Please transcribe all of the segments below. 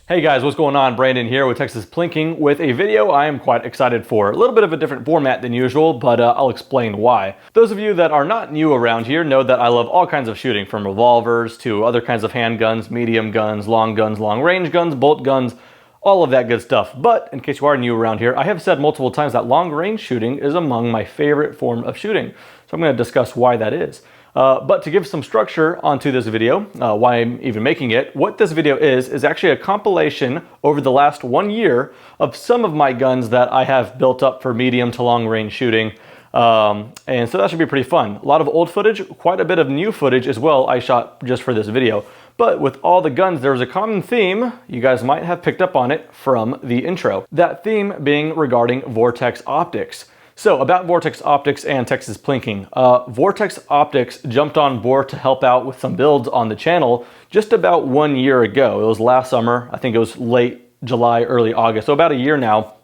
Hey guys, what's going on? Brandon here with Texas Plinking with a video I am quite excited for. A little bit of a different format than usual, but I'll explain why. Those of you that are not new around here know that I love all kinds of shooting, from revolvers to other kinds of handguns, medium guns, long range guns, bolt guns, all of that good stuff. But in case you are new around here, I have said multiple times that long range shooting is among my favorite form of shooting. So I'm going to discuss why that is. But to give some structure onto this video, why I'm even making it, what this video is actually a compilation over the last 1 year of some of my guns that I have built up for medium to long range shooting. And so that should be pretty fun. A lot of old footage, quite a bit of new footage as well I shot just for this video. But with all the guns, there's a common theme. You guys might have picked up on it from the intro. That theme being regarding Vortex Optics. So about Vortex Optics and Texas Plinking. Vortex Optics jumped on board to help out with some builds on the channel just about 1 year ago. It was last summer. I think it was late July, early August. So about a year now.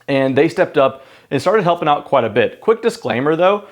And they stepped up and started helping out quite a bit. Quick disclaimer though,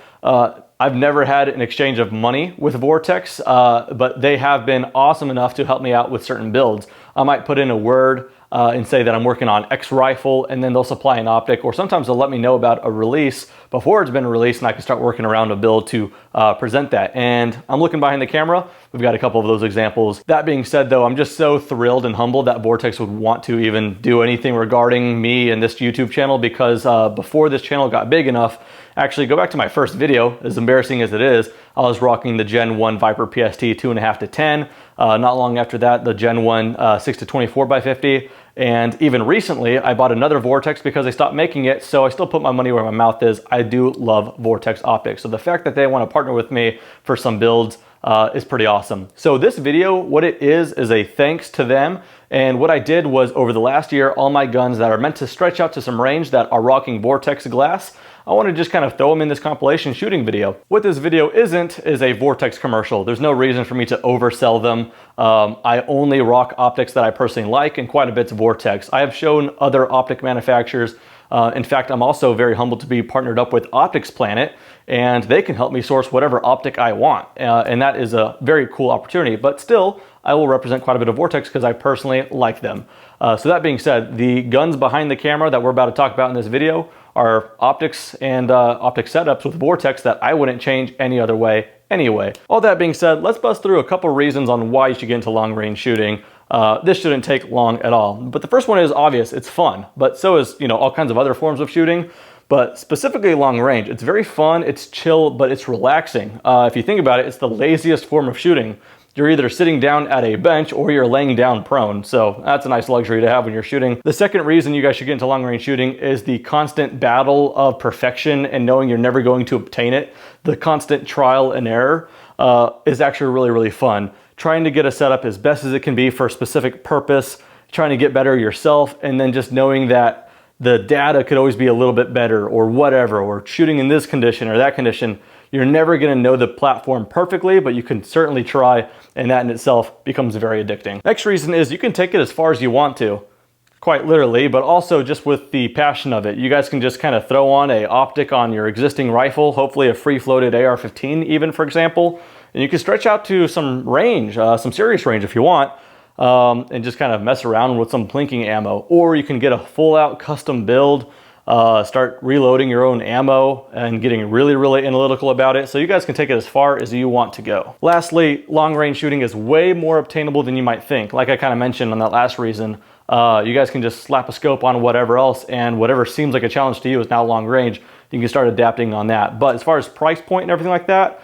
I've never had an exchange of money with Vortex, but they have been awesome enough to help me out with certain builds. I might put in a word and say that I'm working on X rifle, and then they'll supply an optic, or sometimes they'll let me know about a release before it's been released and I can start working around a build to present that. And I'm looking behind the camera. We've got a couple of those examples. That being said though, I'm just so thrilled and humbled that Vortex would want to even do anything regarding me and this YouTube channel, because before this channel got big enough, actually go back to my first video, as embarrassing as it is, I was rocking the Gen 1 Viper PST 2.5 to 10. Not long after that, the Gen 1 6 to 24 by 50. And even recently, I bought another Vortex because they stopped making it, so I still put my money where my mouth is. I do love Vortex Optics. So the fact that they want to partner with me for some builds is pretty awesome. So this video, what it is a thanks to them. And what I did was, over the last year, all my guns that are meant to stretch out to some range that are rocking Vortex glass, I want to just kind of throw them in this compilation shooting video. What this video isn't is a Vortex commercial. There's no reason for me to oversell them. I only rock optics that I personally like, and quite a bit's Vortex. I have shown other optic manufacturers. In fact, I'm also very humbled to be partnered up with Optics Planet, and they can help me source whatever optic I want. And that is a very cool opportunity, but still, I will represent quite a bit of Vortex because I personally like them. So that being said, the guns behind the camera that we're about to talk about in this video are optics and optic setups with Vortex that I wouldn't change any other way anyway. All that being said, let's bust through a couple reasons on why you should get into long range shooting. This shouldn't take long at all. But the first one is obvious, it's fun. But so is, all kinds of other forms of shooting. But specifically long range, it's very fun, it's chill, but it's relaxing. If you think about it, it's the laziest form of shooting. You're either sitting down at a bench or you're laying down prone. So that's a nice luxury to have when you're shooting. The second reason you guys should get into long range shooting is the constant battle of perfection and knowing you're never going to obtain it. The constant trial and error is actually really, really fun. Trying to get a setup as best as it can be for a specific purpose, trying to get better yourself, and then just knowing that the data could always be a little bit better or whatever, or shooting in this condition or that condition. You're never going to know the platform perfectly, but you can certainly try, and that in itself becomes very addicting. Next reason is you can take it as far as you want to, quite literally, but also just with the passion of it. You guys can just kind of throw on a optic on your existing rifle, hopefully a free-floated AR-15 even, for example, and you can stretch out to some range, some serious range if you want, and just kind of mess around with some plinking ammo. Or you can get a full-out custom build, start reloading your own ammo and getting really, really analytical about it. So you guys can take it as far as you want to go. Lastly, long range shooting is way more obtainable than you might think. Like I kind of mentioned on that last reason, you guys can just slap a scope on whatever else, and whatever seems like a challenge to you is now long range. You can start adapting on that. But as far as price point and everything like that,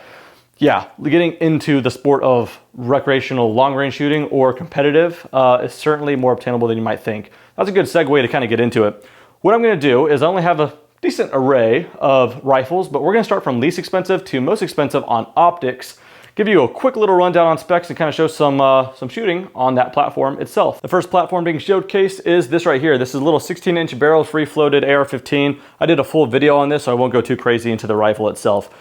yeah, getting into the sport of recreational long range shooting or competitive is certainly more obtainable than you might think. That's a good segue to kind of get into it. What I'm going to do is I only have a decent array of rifles, but we're going to start from least expensive to most expensive on optics. Give you a quick little rundown on specs and kind of show some shooting on that platform itself. The first platform being showcased is this right here. This is a little 16-inch barrel free-floated AR-15. I did a full video on this, so I won't go too crazy into the rifle itself.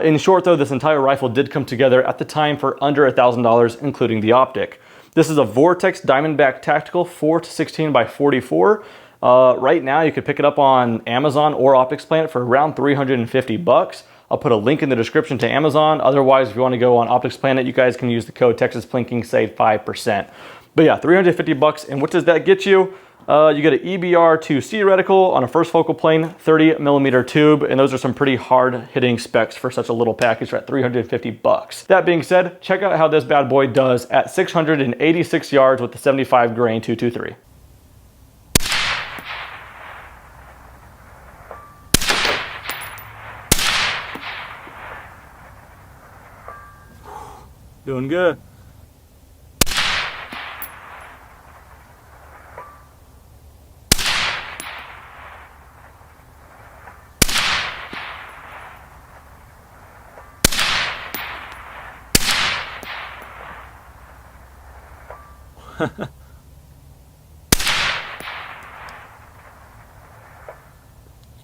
In short though, this entire rifle did come together at the time for under $1,000, including the optic. This is a Vortex Diamondback Tactical 4 to 16 by 44. Right now you could pick it up on Amazon or Optics Planet for around 350 bucks. I'll put a link in the description to Amazon. Otherwise, if you want to go on Optics Planet, you guys can use the code Texas Plinking, save 5%. But yeah, 350 bucks. And what does that get you? You get an EBR-2C reticle on a first focal plane, 30mm tube, and those are some pretty hard-hitting specs for such a little package at 350 bucks. That being said, check out how this bad boy does at 686 yards with the 75 grain 223. Doing good.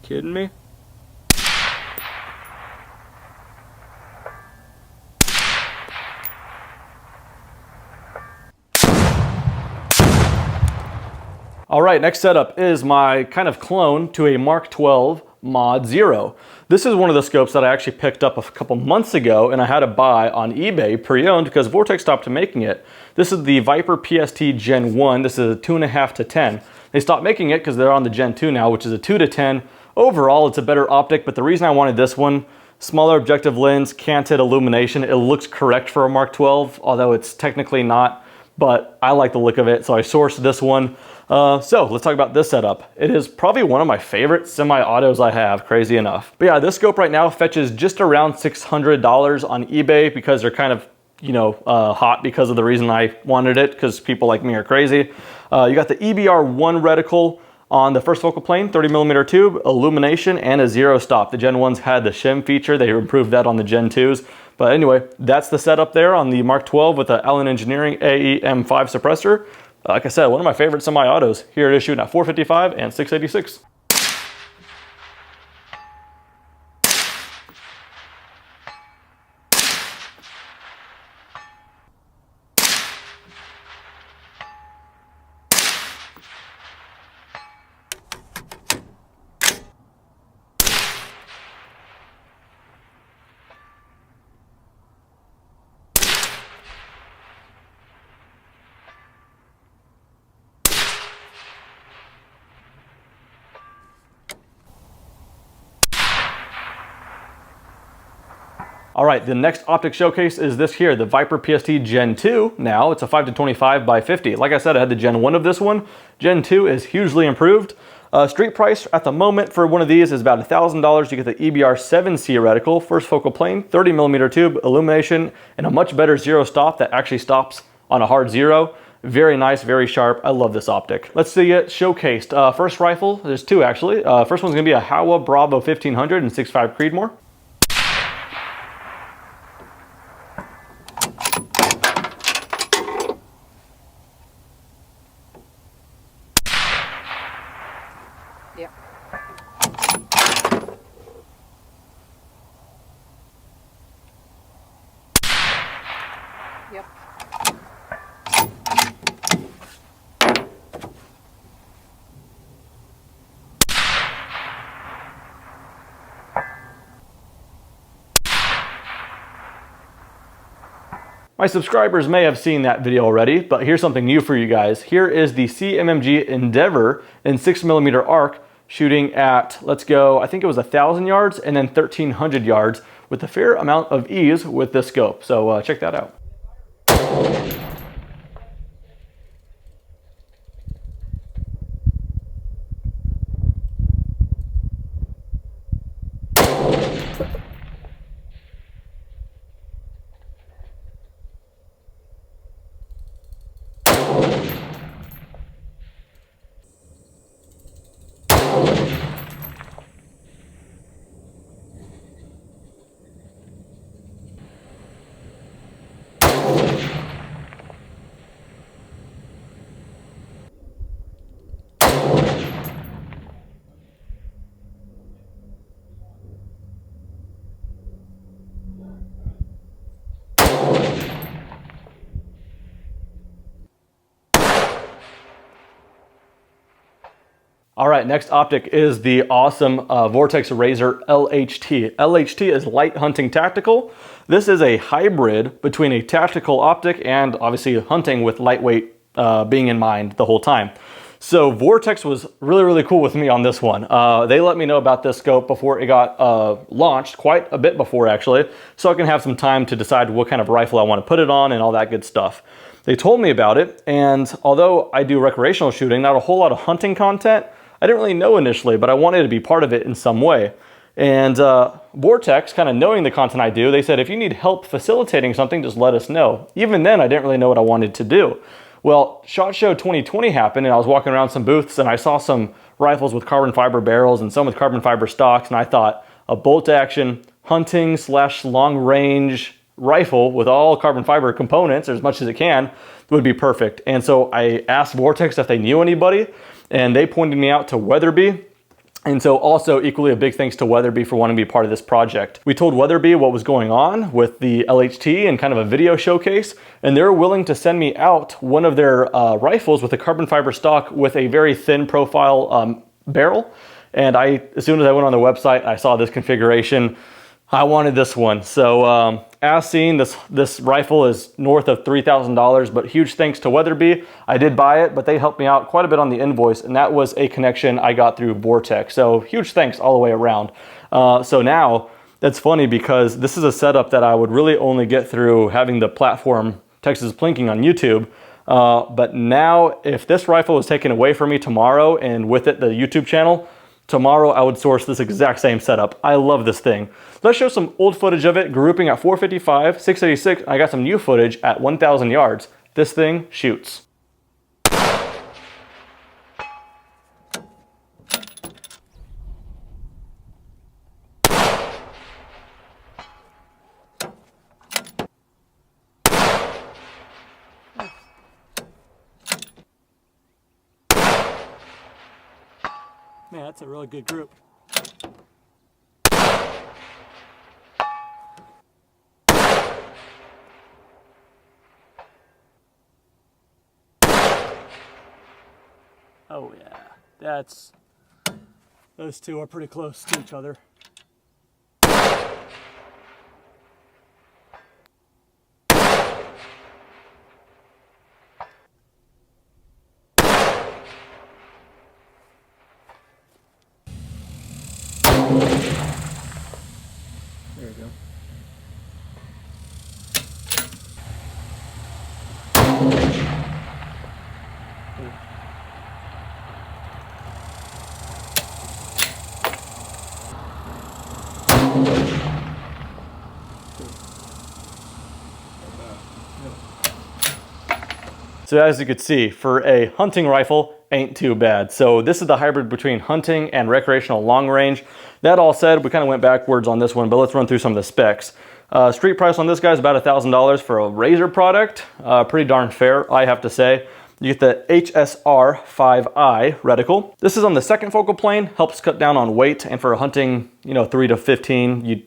Kidding me? All right, next setup is my kind of clone to a Mark 12 Mod Zero. This is one of the scopes that I actually picked up a couple months ago and I had to buy on eBay pre-owned because Vortex stopped making it. This is the Viper PST Gen 1. This is a 2.5 to 10. They stopped making it because they're on the Gen 2 now, which is a 2 to 10. Overall, it's a better optic, but the reason I wanted this one, smaller objective lens, canted illumination. It looks correct for a Mark 12, although it's technically not, but I like the look of it, so I sourced this one. So let's talk about this setup. It is probably one of my favorite semi-autos I have, crazy enough. But yeah, this scope right now fetches just around $600 on eBay because they're kind of, you know, hot because of the reason I wanted it, because people like me are crazy. You got the EBR-1 reticle on the first focal plane, 30mm tube, illumination, and a zero stop. The Gen 1s had the shim feature. They improved that on the Gen 2s. But anyway, that's the setup there on the Mark 12 with the Allen Engineering AE-M5 suppressor. Like I said, one of my favorite semi-autos. Here it is shooting at 455 and 686. All right, the next optic showcase is this here, the Viper PST Gen 2. Now it's a 5 to 25 by 50. Like I said, I had the Gen 1 of this one. Gen 2 is hugely improved. Street price at the moment for one of these is about $1,000. You get the EBR-7C reticle, first focal plane, 30mm tube, illumination, and a much better zero stop that actually stops on a hard zero. Very nice, very sharp. I love this optic. Let's see it showcased. First rifle, there's two actually. First one's gonna be a Howa Bravo 1500 and 6.5 Creedmoor. Yep. Yep. My subscribers may have seen that video already, but here's something new for you guys. Here is the CMMG Endeavor in 6mm arc shooting at, let's go, I think it was 1,000 yards and then 1,300 yards with a fair amount of ease with this scope. So check that out. All right, next optic is the awesome Vortex Razor LHT. LHT is light hunting tactical. This is a hybrid between a tactical optic and obviously hunting with lightweight being in mind the whole time. So Vortex was really, really cool with me on this one. They let me know about this scope before it got launched, quite a bit before actually, so I can have some time to decide what kind of rifle I want to put it on and all that good stuff. They told me about it, and although I do recreational shooting, not a whole lot of hunting content, I didn't really know initially, but I wanted to be part of it in some way. And Vortex, kind of knowing the content I do, they said, if you need help facilitating something, just let us know. Even then, I didn't really know what I wanted to do. Well, SHOT Show 2020 happened, and I was walking around some booths, and I saw some rifles with carbon fiber barrels and some with carbon fiber stocks, and I thought a bolt action hunting / long range rifle with all carbon fiber components, or as much as it can, would be perfect. And so I asked Vortex if they knew anybody, and they pointed me out to Weatherby. And so also equally a big thanks to Weatherby for wanting to be part of this project. We told Weatherby what was going on with the LHT and kind of a video showcase, and they were willing to send me out one of their rifles with a carbon fiber stock with a very thin profile barrel. And as soon as I went on their website, I saw this configuration. I wanted this one. So as seen, this rifle is north of $3,000, but huge thanks to Weatherby. I did buy it, but they helped me out quite a bit on the invoice, and that was a connection I got through Vortex. So huge thanks all the way around. So now, that's funny because this is a setup that I would really only get through having the platform Texas Plinking on YouTube. But now, if this rifle was taken away from me tomorrow, and with it the YouTube channel, tomorrow I would source this exact same setup. I love this thing. Let's show some old footage of it, grouping at 455, 686. I got some new footage at 1,000 yards. This thing shoots. Man, that's a really good group. Oh yeah, those two are pretty close to each other. There you go. So as you can see, for a hunting rifle, ain't too bad. So this is the hybrid between hunting and recreational long range. That all said, we kind of went backwards on this one, but let's run through some of the specs. Street price on this guy is about $1,000 for a Razor product. Pretty darn fair, I have to say. You get the HSR 5i reticle. This is on the second focal plane, helps cut down on weight, and for hunting, 3 to 15,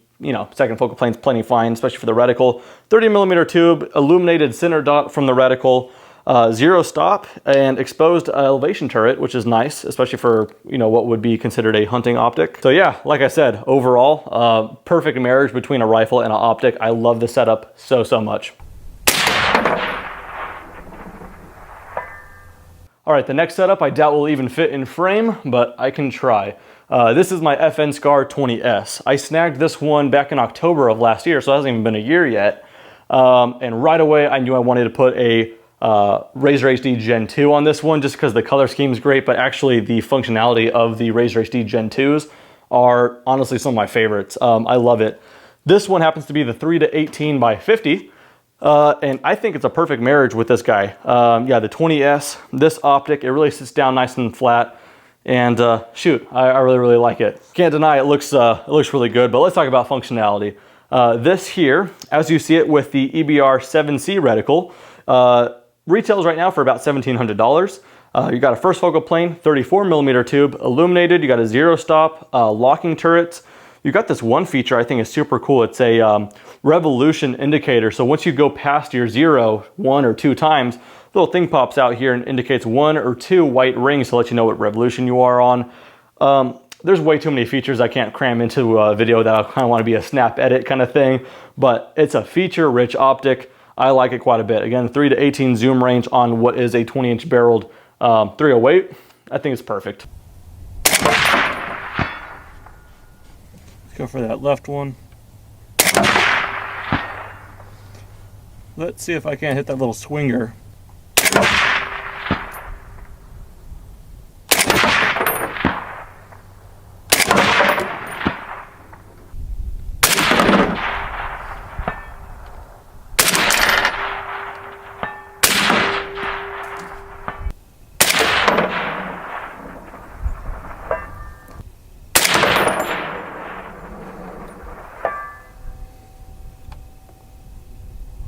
second focal plane's plenty fine, especially for the reticle. 30mm tube, illuminated center dot from the reticle. Zero stop and exposed elevation turret, which is nice, especially for, what would be considered a hunting optic. So yeah, like I said, overall, perfect marriage between a rifle and an optic. I love the setup so much. All right, the next setup I doubt will even fit in frame, but I can try. This is my FN Scar 20S. I snagged this one back in October of last year, so it hasn't even been a year yet. And right away, I knew I wanted to put a Razor HD Gen 2 on this one, just because the color scheme is great, but actually the functionality of the Razor HD Gen 2s are honestly some of my favorites. I love it. This one happens to be the 3 to 18 by 50, and I think it's a perfect marriage with this guy. Yeah, the 20S, this optic, it really sits down nice and flat, and shoot, I really like it. Can't deny it looks really good, but let's talk about functionality. This here, as you see it with the EBR 7C reticle, retails right now for about $1,700. You got a first focal plane, 34mm tube, illuminated. You got a zero stop, locking turrets. You got this one feature I think is super cool. It's a revolution indicator. So once you go past your 0, 1, or 2 times, little thing pops out here and indicates 1 or 2 white rings to let you know what revolution you are on. There's way too many features I can't cram into a video that I kind of want to be a snap edit kind of thing, but it's a feature-rich optic. I like it quite a bit. Again, 3 to 18 zoom range on what is a 20-inch barreled 308. I think it's perfect. Let's go for that left one. Let's see if I can't hit that little swinger.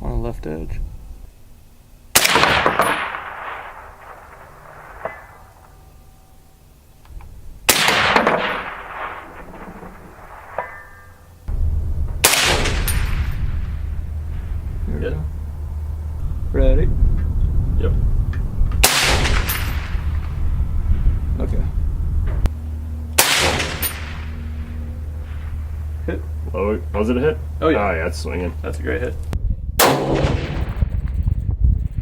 On the left edge. Here we go. Ready? Yep. Okay. Hit. Oh, was it a hit? Oh yeah. Oh yeah, it's swinging. That's a great hit.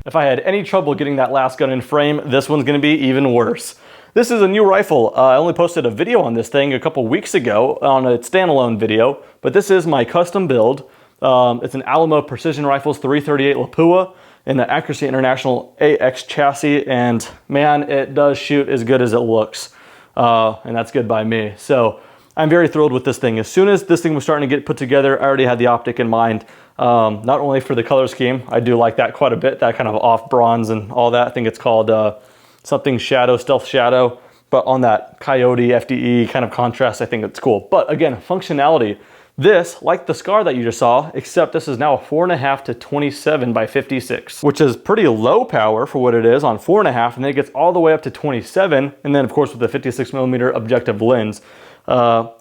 If I had any trouble getting that last gun in frame, this one's going to be even worse. This is a new rifle. I only posted a video on this thing a couple weeks ago on a standalone video, but this is my custom build. It's an Alamo Precision Rifles 338 Lapua in the Accuracy International AX chassis, and man, it does shoot as good as it looks, and that's good by me. So I'm very thrilled with this thing. As soon as this thing was starting to get put together, I already had the optic in mind. Not only for the color scheme, I do like that quite a bit, that kind of off bronze and all that. I think it's called something shadow, stealth shadow, but on that coyote FDE kind of contrast, I think it's cool. But again, functionality. This, like the Scar that you just saw, except this is now a 4.5 to 27 by 56, which is pretty low power for what it is on 4.5, and then it gets all the way up to 27, and then of course with the 56mm objective lens.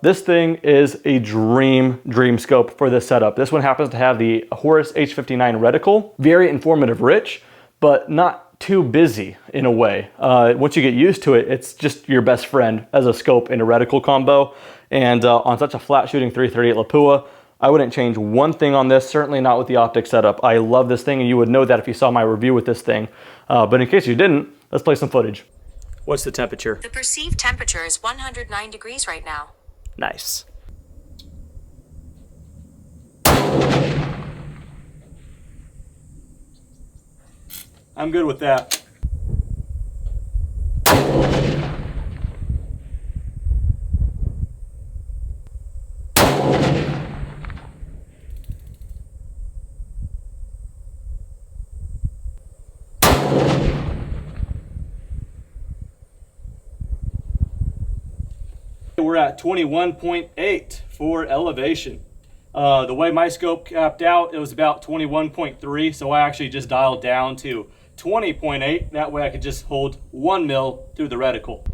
This thing is a dream scope for this setup. This one happens to have the Horus H59 reticle, very informative rich, but not too busy in a way. Once you get used to it, it's just your best friend as a scope and a reticle combo. And on such a flat shooting 338 Lapua, I wouldn't change one thing on this, certainly not with the optic setup. I love this thing, and you would know that if you saw my review with this thing. But in case you didn't, let's play some footage. What's the temperature? The perceived temperature is 109 degrees right now. Nice. I'm good with that. We're at 21.8 for elevation. The way my scope capped out, it was about 21.3, so I actually just dialed down to 20.8. That way I could just hold 1 mil through the reticle.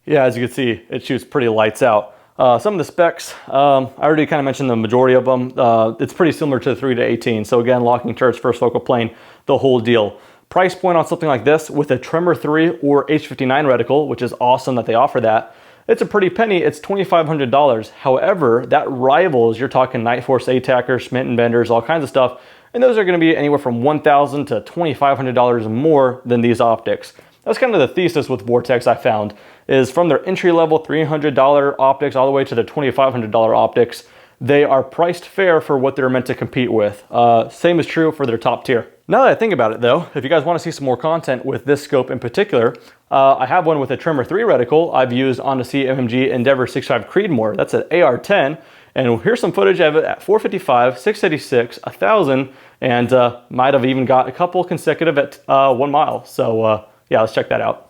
Yeah, as you can see, it shoots pretty lights out. Some of the specs, I already kind of mentioned the majority of them. It's pretty similar to the 3 to 18. So again, locking turrets, first focal plane, the whole deal. Price point on something like this with a Tremor 3 or H59 reticle, which is awesome that they offer that. It's a pretty penny, it's $2,500. However, that rivals, you're talking Night Force ATACers, Schmidt and Benders, all kinds of stuff. And those are gonna be anywhere from $1,000 to $2,500 more than these optics. That's kind of the thesis with Vortex I found, is from their entry-level $300 optics all the way to their $2,500 optics, they are priced fair for what they're meant to compete with. Same is true for their top tier. Now that I think about it though, if you guys want to see some more content with this scope in particular, I have one with a Tremor 3 reticle I've used on the CMMG Endeavor 6.5 Creedmoor. That's an AR-10, and here's some footage of it at 455, 686, 1000, and might have even got a couple consecutive at 1 mile. So yeah, let's check that out.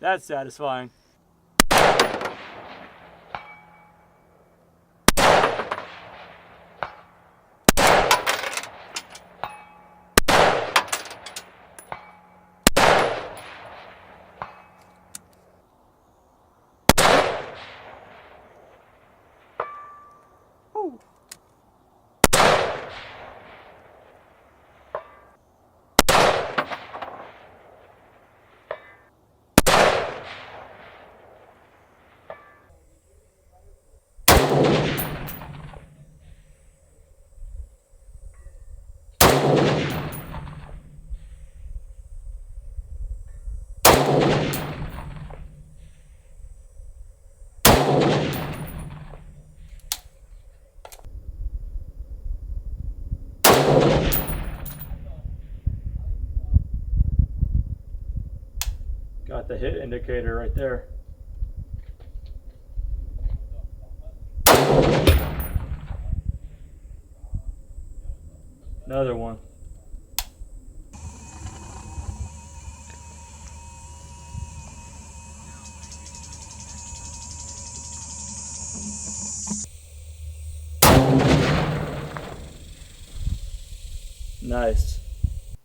That's satisfying. the hit indicator right there. Another one. Nice.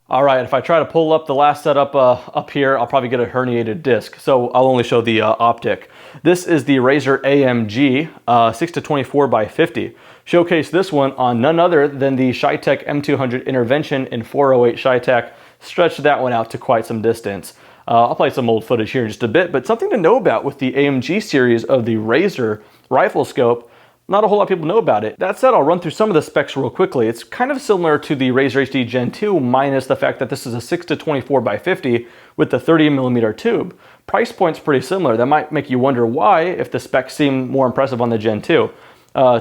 All right, if I try to pull up the last setup up here, I'll probably get a herniated disc. So I'll only show the optic. This is the Razor AMG 6-24 by 50. Showcase this one on none other than the CheyTac M200 intervention in 408 CheyTac. Stretched that one out to quite some distance. I'll play some old footage here in just a bit, but something to know about with the AMG series of the Razor rifle scope. Not a whole lot of people know about it. That said, I'll run through some of the specs real quickly. It's kind of similar to the Razor HD Gen 2 minus the fact that this is a 6-24 by 50 with the 30mm tube. Price point's pretty similar. That might make you wonder why if the specs seem more impressive on the Gen 2.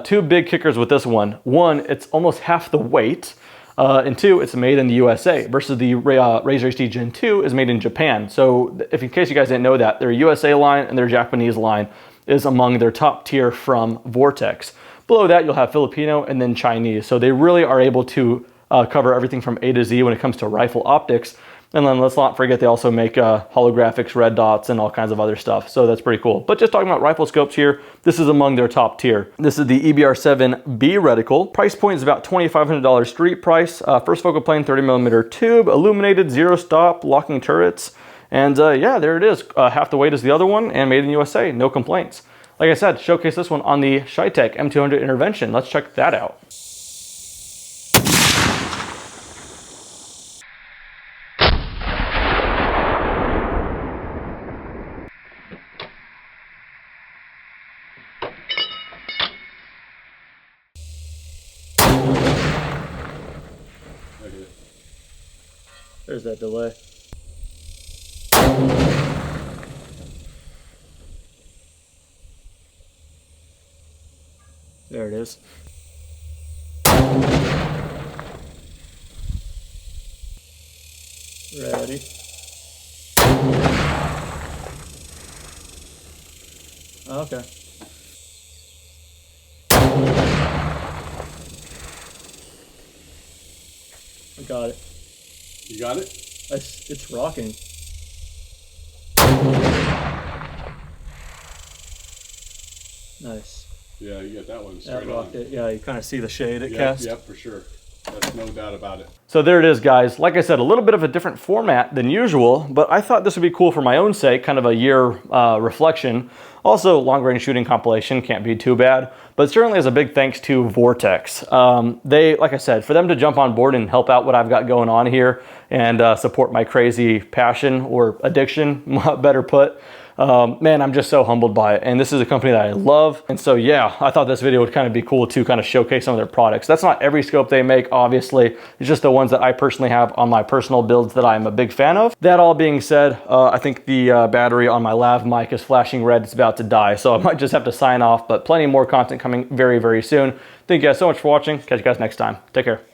Two big kickers with this one. One, it's almost half the weight. And two, it's made in the USA versus the Razor HD Gen 2 is made in Japan. So if in case you guys didn't know that, their USA line and their Japanese line is among their top tier from Vortex. Below that, you'll have Filipino and then Chinese. So they really are able to cover everything from A to Z when it comes to rifle optics. And then let's not forget they also make holographics, red dots, and all kinds of other stuff. So that's pretty cool. But just talking about rifle scopes here, this is among their top tier. This is the EBR-7B reticle. Price point is about $2,500 street price. First focal plane, 30mm tube, illuminated, zero stop, locking turrets. And yeah, there it is. Half the weight is the other one and made in USA. No complaints. Like I said, showcase this one on the CheyTac M200 intervention. Let's check that out. There's that delay. There it is. Ready. Okay. I got it. You got it? It's rocking. Nice. Yeah, you got that one straight That rocked on. it. Yeah, you kind of see the shade it Yep, cast. yep, for sure. That's no doubt about it. So there it is, guys. Like I said, a little bit of a different format than usual, but I thought this would be cool for my own sake, kind of a year reflection. Also, long-range shooting compilation can't be too bad, but certainly as a big thanks to Vortex. They, like I said, for them to jump on board and help out what I've got going on here and support my crazy passion or addiction, better put. Man, I'm just so humbled by it. And this is a company that I love. And so, yeah, I thought this video would kind of be cool to kind of showcase some of their products. That's not every scope they make, obviously. It's just the ones that I personally have on my personal builds that I'm a big fan of. That all being said, I think the battery on my lav mic is flashing red. It's about to die. So I might just have to sign off, but plenty more content coming very, very soon. Thank you guys so much for watching. Catch you guys next time. Take care.